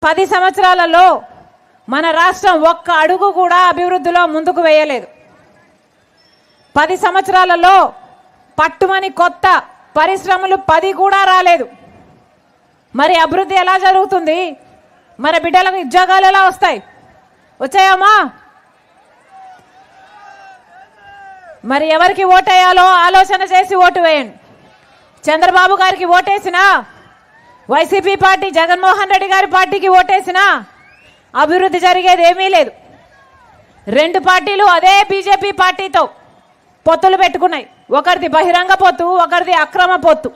10 సంవత్సరాలలో మన రాష్ట్రం ఒక్క అడుగు కూడా అభివృద్ధిలో ముందుకు వేయలేదు. 10 సంవత్సరాలలో పట్టుమని కొత్త పరిశ్రమలు 10 కూడా రాలేదు. మరి అభివృద్ధి ఎలా జరుగుతుంది? మన బిడ్డలకు ఉద్యోగాలు ఎలా వస్తాయి? వచ్చాయమ్మా? మరి ఎవరికి ఓటేయాలో ఆలోచన చేసి ఓటు వేయండి. చంద్రబాబు గారికి ఓటేసినా, వైసీపీ పార్టీ జగన్మోహన్ రెడ్డి గారి పార్టీకి ఓటేసినా అభివృద్ధి జరిగేది ఏమీ లేదు. 2 పార్టీలు అదే బీజేపీ పార్టీతో పొత్తులు పెట్టుకున్నాయి. ఒకరిది బహిరంగ పొత్తు, ఒకరిది అక్రమ పొత్తు.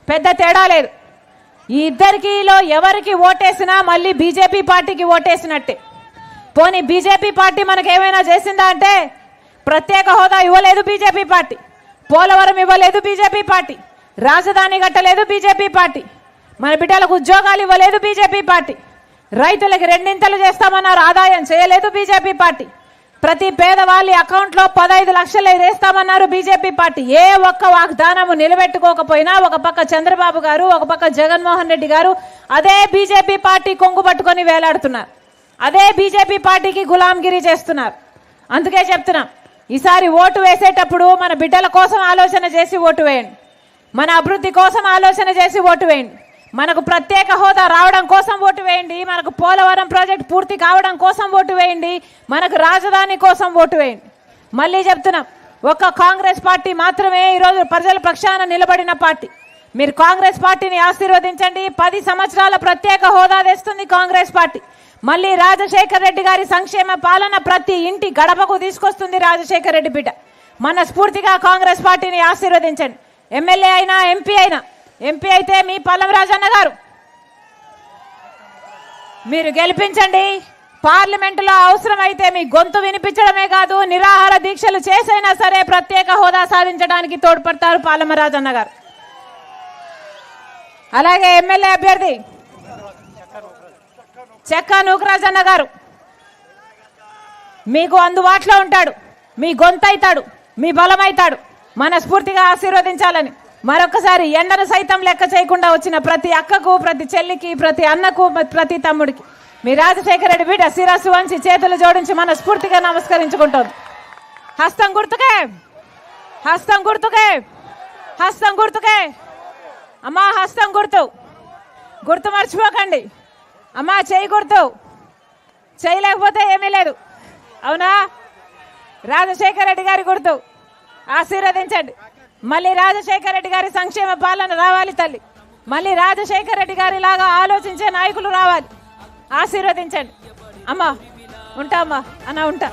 పెద్ద తేడా లేదు. ఈ ఇద్దరికిలో ఎవరికి ఓటేసినా మళ్ళీ బీజేపీ పార్టీకి ఓటేసినట్టే. పోనీ బీజేపీ పార్టీ మనకేమైనా చేసిందా అంటే, ప్రత్యేక హోదా ఇవ్వలేదు బీజేపీ పార్టీ, పోలవరం ఇవ్వలేదు బీజేపీ పార్టీ, రాజధాని కట్టలేదు బీజేపీ పార్టీ, మన బిడ్డలకు ఉద్యోగాలు ఇవ్వలేదు బీజేపీ పార్టీ, రైతులకు 2 చేస్తామన్నారు, ఆదాయం చేయలేదు బీజేపీ పార్టీ, ప్రతి పేదవాళ్ళ అకౌంట్లో 15 లక్షలు వేస్తామన్నారు బీజేపీ పార్టీ. ఏ ఒక్క వాగ్దానము నిలబెట్టుకోకపోయినా ఒక పక్క చంద్రబాబు గారు, ఒక పక్క జగన్మోహన్ రెడ్డి గారు అదే బీజేపీ పార్టీ కొంగు పట్టుకొని వేలాడుతున్నారు. అదే బీజేపీ పార్టీకి గులాంగిరి చేస్తున్నారు. అందుకే చెప్తున్నాం, ఈసారి ఓటు వేసేటప్పుడు మన బిడ్డల కోసం ఆలోచన చేసి ఓటు వేయండి. మన అభివృద్ధి కోసం ఆలోచన చేసి ఓటు వేయండి. మనకు ప్రత్యేక హోదా రావడం కోసం ఓటు వేయండి. మనకు పోలవరం ప్రాజెక్ట్ పూర్తి కావడం కోసం ఓటు వేయండి. మనకు రాజధాని కోసం ఓటు వేయండి. మళ్ళీ చెప్తున్నాం, ఒక్క కాంగ్రెస్ పార్టీ మాత్రమే ఈరోజు ప్రజల పక్షాన నిలబడిన పార్టీ. మీరు కాంగ్రెస్ పార్టీని ఆశీర్వదించండి. 10 సంవత్సరాల ప్రత్యేక హోదా తెస్తుంది కాంగ్రెస్ పార్టీ. మళ్ళీ రాజశేఖర్ రెడ్డి గారి సంక్షేమ పాలన ప్రతి ఇంటి గడపకు తీసుకొస్తుంది రాజశేఖర్ రెడ్డి బిడ్డ. మనస్ఫూర్తిగా కాంగ్రెస్ పార్టీని ఆశీర్వదించండి. ఎమ్మెల్యే అయినా, ఎంపీ అయినా, ఎంపీ అయితే మీ పల్లం రాజన్న గారు మీరు గెలిపించండి. పార్లమెంటులో అవసరమైతే మీ గొంతు వినిపించడమే కాదు, నిరాహార దీక్షలు చేసైనా సరే ప్రత్యేక హోదా సాధించడానికి తోడ్పడతారు పల్లం రాజన్న గారు. అలాగే ఎమ్మెల్యే అభ్యర్థి చెక్కా నూకరాజన్న గారు మీకు అందుబాటులో ఉంటాడు, మీ గొంతు అవుతాడు, మీ బలం అవుతాడు. మనస్ఫూర్తిగా ఆశీర్వదించాలని మరొకసారి ఎండను సైతం లెక్క చేయకుండా వచ్చిన ప్రతి అక్కకు, ప్రతి చెల్లికి, ప్రతి అన్నకు, ప్రతి తమ్ముడికి మీ రాజశేఖర రెడ్డి బిడ్డ శిరస్సు వంచి చేతులు జోడించి మనస్ఫూర్తిగా నమస్కరించుకుంటోంది. హస్తం గుర్తుకే, హస్తం గుర్తుకే, హస్తం గుర్తుకే. అమ్మా హస్తం గుర్తు, గుర్తు మర్చిపోకండి. అమ్మా చేయి గుర్తు, చేయలేకపోతే ఏమీ లేదు. అవునా? రాజశేఖర రెడ్డి గారి గుర్తు ఆశీర్వదించండి. మళ్ళీ రాజశేఖర రెడ్డి గారి సంక్షేమ పాలన రావాలి తల్లి. మళ్ళీ రాజశేఖర రెడ్డి గారి లాగా ఆలోచించే నాయకులు రావాలి. ఆశీర్వదించండి. అమ్మా ఉంటా, అమ్మా అన్న ఉంటా.